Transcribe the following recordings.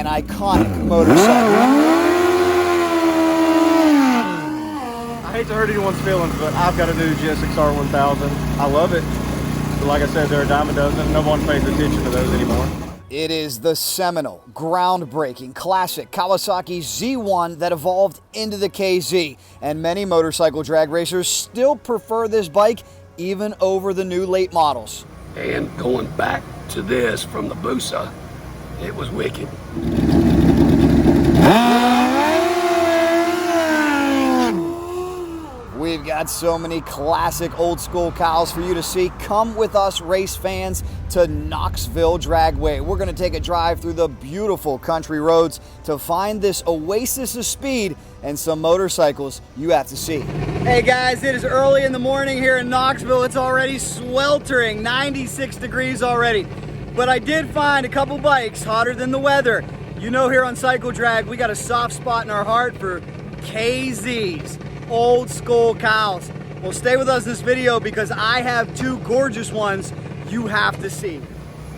an iconic motorcycle. I hate to hurt anyone's feelings, but I've got a new GSXR 1000. I love it. But like I said, there are a dime a dozen. No one pays attention to those anymore. It is the seminal, groundbreaking, classic Kawasaki Z1 that evolved into the KZ. And many motorcycle drag racers still prefer this bike even over the new late models. And going back to this from the Busa, it was wicked. We've got so many classic old school cows for you to see. Come with us, race fans, to Knoxville Dragway. We're going to take a drive through the beautiful country roads to find this oasis of speed and some motorcycles you have to see. Hey guys, it is early in the morning here in Knoxville. It's already sweltering, 96 degrees already. But I did find a couple bikes hotter than the weather. You know, here on Cycle Drag, we got a soft spot in our heart for KZs. Old school cows. Well, stay with us in this video because I have two gorgeous ones you have to see.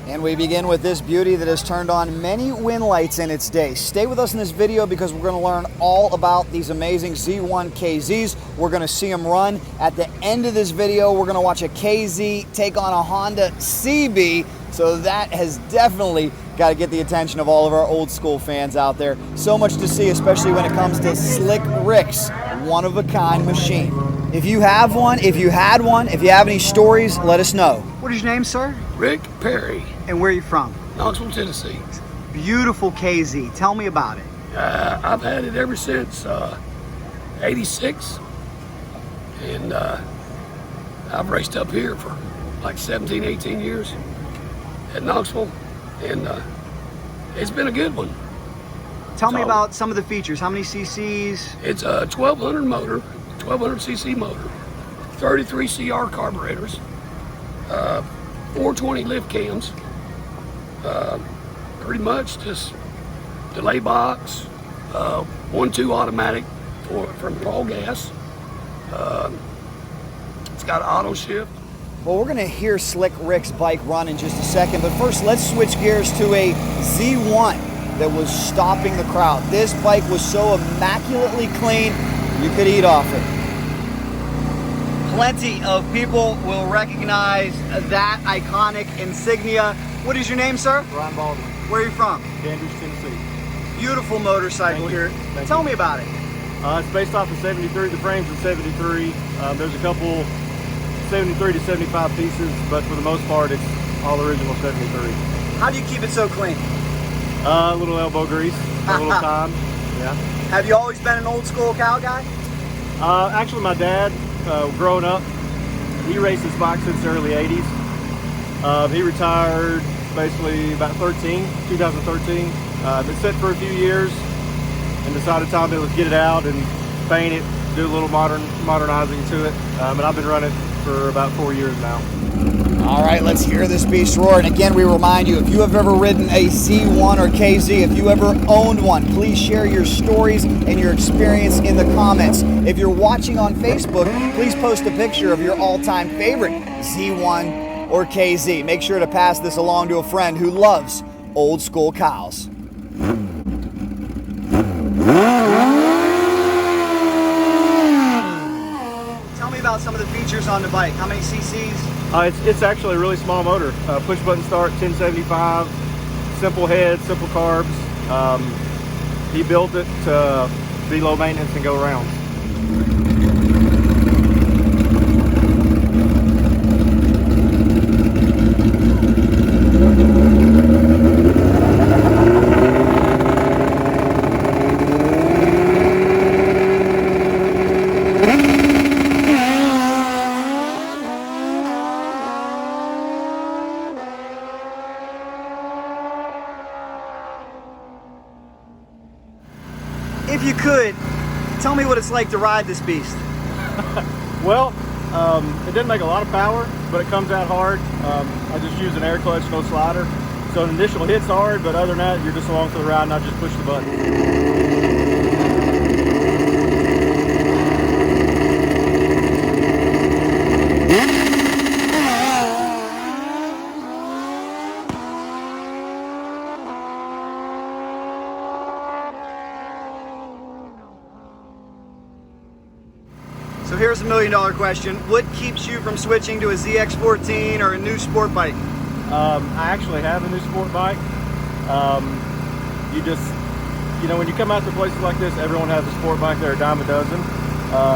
And we begin with this beauty that has turned on many win lights in its day. Stay with us in this video because we're going to learn all about these amazing Z1 KZs. We're going to see them run. At the end of this video, we're going to watch a KZ take on a Honda CB. So that has definitely got to get the attention of all of our old school fans out there. So much to see, especially when it comes to Slick Rick's one-of-a-kind machine. If you have one, if you had one, if you have any stories, let us know. What is your name, sir? Rick Perry. And where are you from? Knoxville, Tennessee. Beautiful KZ. Tell me about it. I've had it ever since '86, and I've raced up here for like 17, 18 years at Knoxville, and it's been a good one. Tell me about some of the features. How many cc's? It's a 1200 motor, 1200 cc motor, 33 CR carburetors, 420 lift cams, pretty much just delay box, 1.2 automatic from Paul Gas. It's got auto shift. Well, we're going to hear Slick Rick's bike run in just a second, but first let's switch gears to a Z1 that was stopping the crowd. This bike was so immaculately clean, you could eat off it. Plenty of people will recognize that iconic insignia. What is your name, sir? Brian Baldwin. Where are you from? Cambridge, Tennessee. Beautiful motorcycle here. Tell me about it. It's based off of 73. The frame's a 73. There's a couple 73 to 75 pieces, but for the most part, it's all original 73. How do you keep it so clean? A little elbow grease, a little time. Yeah. Have you always been an old school cow guy? Actually, my dad, growing up, he raced his bike since the early 80s. He retired basically about 2013. Been set for a few years and decided time to get it out and paint it, do a little modernizing to it. And I've been running for about 4 years now. All right, let's hear this beast roar. And again, we remind you, if you have ever ridden a Z1 or KZ, if you ever owned one, please share your stories and your experience in the comments. If you're watching on Facebook, please post a picture of your all-time favorite Z1 or KZ. Make sure to pass this along to a friend who loves old school cows. Tell me about some of the features on the bike. How many cc's? It's actually a really small motor. Push button start, 1075, simple head, simple carbs. He built it to be low maintenance and go around. If you could, tell me what it's like to ride this beast. Well, it doesn't make a lot of power, but it comes out hard. I just use an air clutch, no slider. So an initial hit's hard, but other than that, you're just along for the ride and I just push the button. So here's a $1 million question. What keeps you from switching to a ZX14 or a new sport bike? I actually have a new sport bike. When you come out to places like this, everyone has a sport bike. They're a dime a dozen,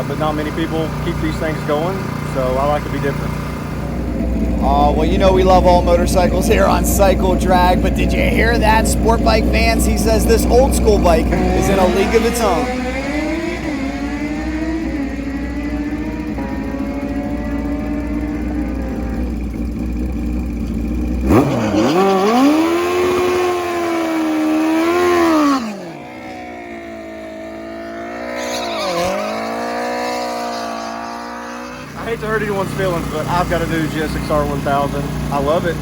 but not many people keep these things going, so I like to be different. Well, you know we love all motorcycles here on Cycle Drag, but did you hear that, sport bike fans? He says this old school bike is in a league of its own. I hate to hurt anyone's feelings, but I've got a new GSXR 1000. I love it.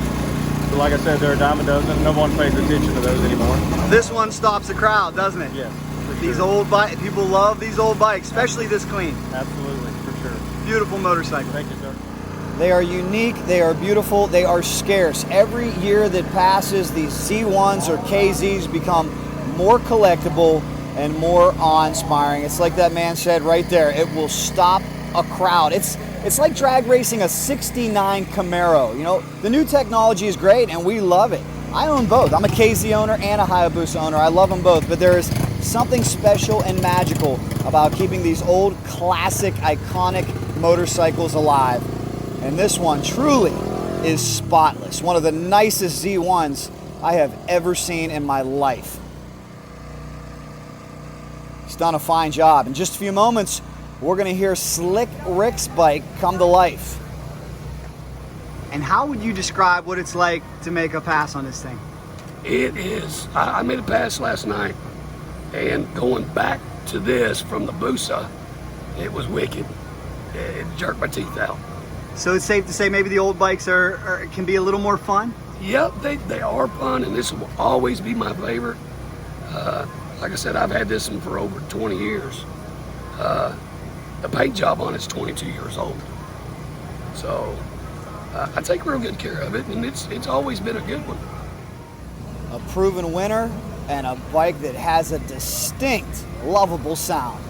But like I said, they're a dime a dozen. No one pays attention to those anymore. This one stops the crowd, doesn't it? Yes, for sure. These old bikes, people love these old bikes, especially this clean. Absolutely, for sure. Beautiful motorcycle. Thank you, sir. They are unique, they are beautiful, they are scarce. Every year that passes, these Z1s or KZs become more collectible and more awe-inspiring. It's like that man said right there, it will stop a crowd. It's like drag racing a 69 Camaro. You know, the new technology is great and we love it. I own both. I'm a KZ owner and a Hayabusa owner. I love them both, but there is something special and magical about keeping these old, classic, iconic motorcycles alive. And this one truly is spotless. One of the nicest Z1s I have ever seen in my life. He's done a fine job. In just a few moments, we're gonna hear Slick Rick's bike come to life. And how would you describe what it's like to make a pass on this thing? It is. I made a pass last night, and going back to this from the Busa, it was wicked. It jerked my teeth out. So it's safe to say maybe the old bikes can be a little more fun? Yep, they are fun, and this will always be my favorite. Like I said, I've had this one for over 20 years. The paint job on it's 22 years old. So I take real good care of it, and it's always been a good one. A proven winner and a bike that has a distinct, lovable sound.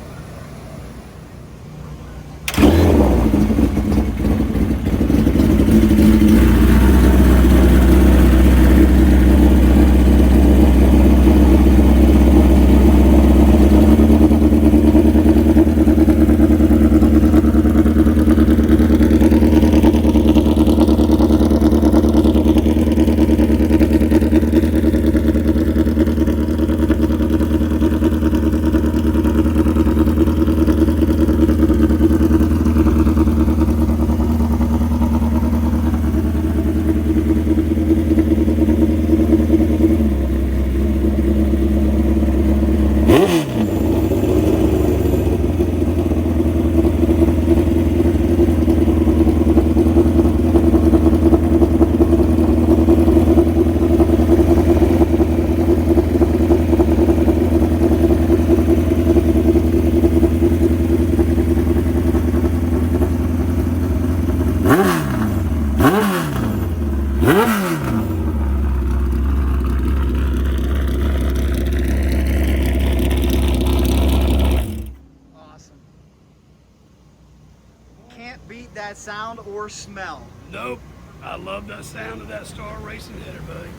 Can't beat that sound or smell. Nope. I love that sound of that Star Racing header, buddy.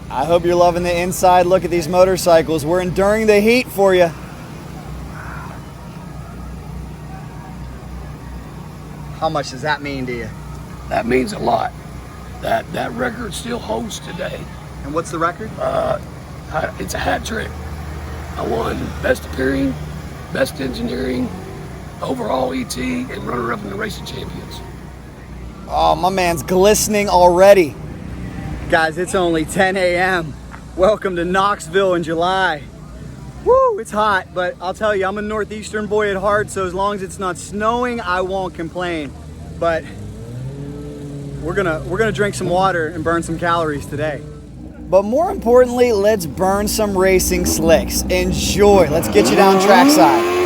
I hope you're loving the inside look at these motorcycles. We're enduring the heat for you. How much does that mean to you? That means a lot. That record still holds today. And what's the record? It's a hat trick. I won Best Appearing, Best Engineering, Overall ET, and runner-up in the Racing Champions. Oh, my man's glistening already. Guys, it's only 10 a.m. Welcome to Knoxville in July. Woo, it's hot, but I'll tell you, I'm a northeastern boy at heart, so as long as it's not snowing, I won't complain. But we're gonna drink some water and burn some calories today. But more importantly, let's burn some racing slicks. Enjoy. Let's get you down trackside.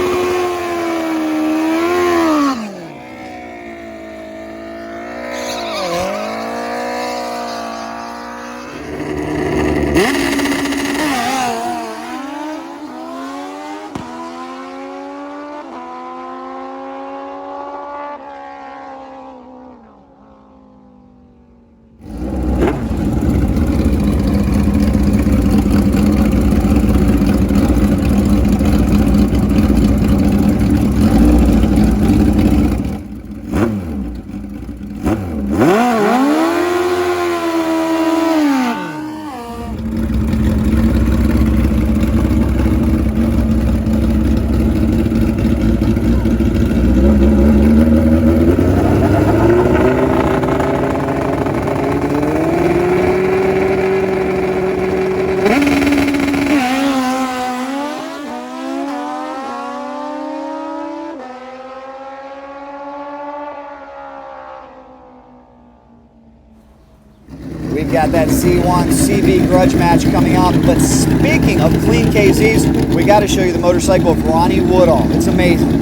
that Z1 CB grudge match coming up. But speaking of clean KZs, we got to show you the motorcycle of Ronnie Woodall. It's amazing.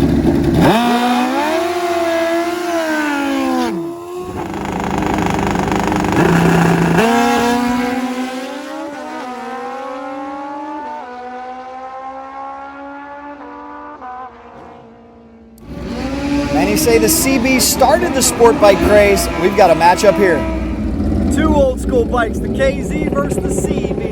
Many say the CB started the sport bike craze. We've got a matchup here. Two old school bikes, the KZ versus the CB.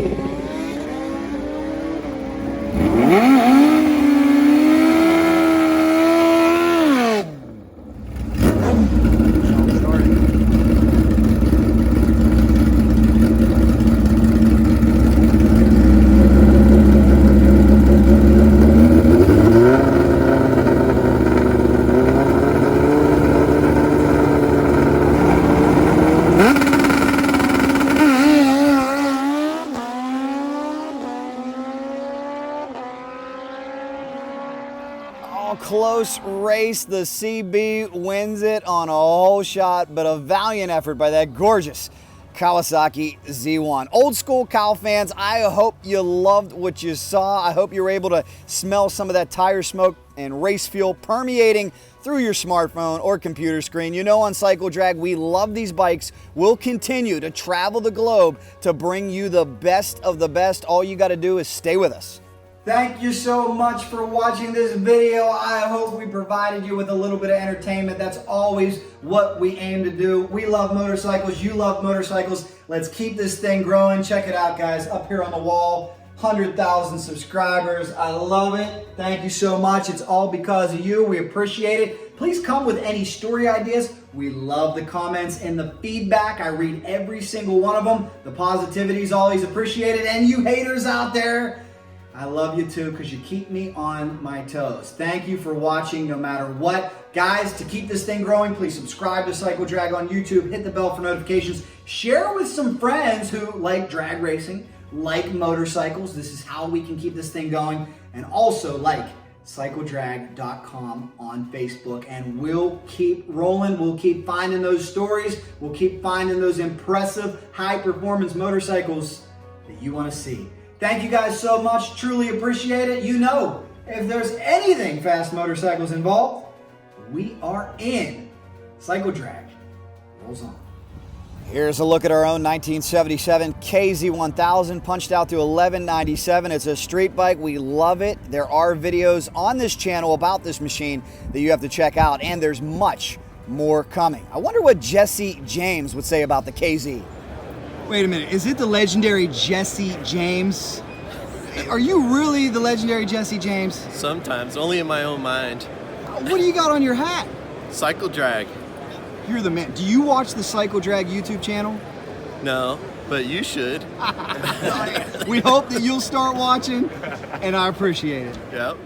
Close race. The CB wins it on a whole shot, but a valiant effort by that gorgeous Kawasaki Z1. Old school Cow fans, I hope you loved what you saw. I hope you were able to smell some of that tire smoke and race fuel permeating through your smartphone or computer screen. You know, on Cycle Drag, we love these bikes. We'll continue to travel the globe to bring you the best of the best. All you got to do is stay with us. Thank you so much for watching this video. I hope we provided you with a little bit of entertainment. That's always what we aim to do. We love motorcycles. You love motorcycles. Let's keep this thing growing. Check it out, guys. Up here on the wall, 100,000 subscribers. I love it. Thank you so much. It's all because of you. We appreciate it. Please come with any story ideas. We love the comments and the feedback. I read every single one of them. The positivity is always appreciated. And you haters out there, I love you too, because you keep me on my toes. Thank you for watching no matter what. Guys, to keep this thing growing, please subscribe to Cycle Drag on YouTube, hit the bell for notifications, share with some friends who like drag racing, like motorcycles. This is how we can keep this thing going. And also like cycledrag.com on Facebook. And we'll keep rolling. We'll keep finding those stories. We'll keep finding those impressive high-performance motorcycles that you want to see. Thank you guys so much. Truly appreciate it. You know, if there's anything fast motorcycles involved, we are in. Cycle Drag rolls on. Here's a look at our own 1977 KZ1000, punched out to 1197. It's a street bike. We love it. There are videos on this channel about this machine that you have to check out, and there's much more coming. I wonder what Jesse James would say about the KZ. Wait a minute, is it the legendary Jesse James? Are you really the legendary Jesse James? Sometimes, only in my own mind. What do you got on your hat? Cycle Drag. You're the man. Do you watch the Cycle Drag YouTube channel? No, but you should. We hope that you'll start watching, and I appreciate it. Yep.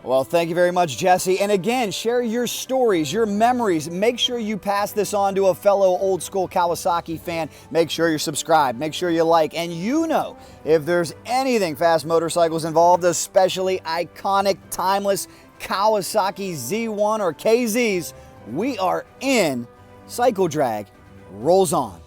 Well, thank you very much, Jesse. And again, share your stories, your memories. Make sure you pass this on to a fellow old school Kawasaki fan. Make sure you're subscribed. Make sure you like. And you know, if there's anything fast motorcycles involved, especially iconic, timeless Kawasaki Z1 or KZs, we are in. Cycle Drag rolls on.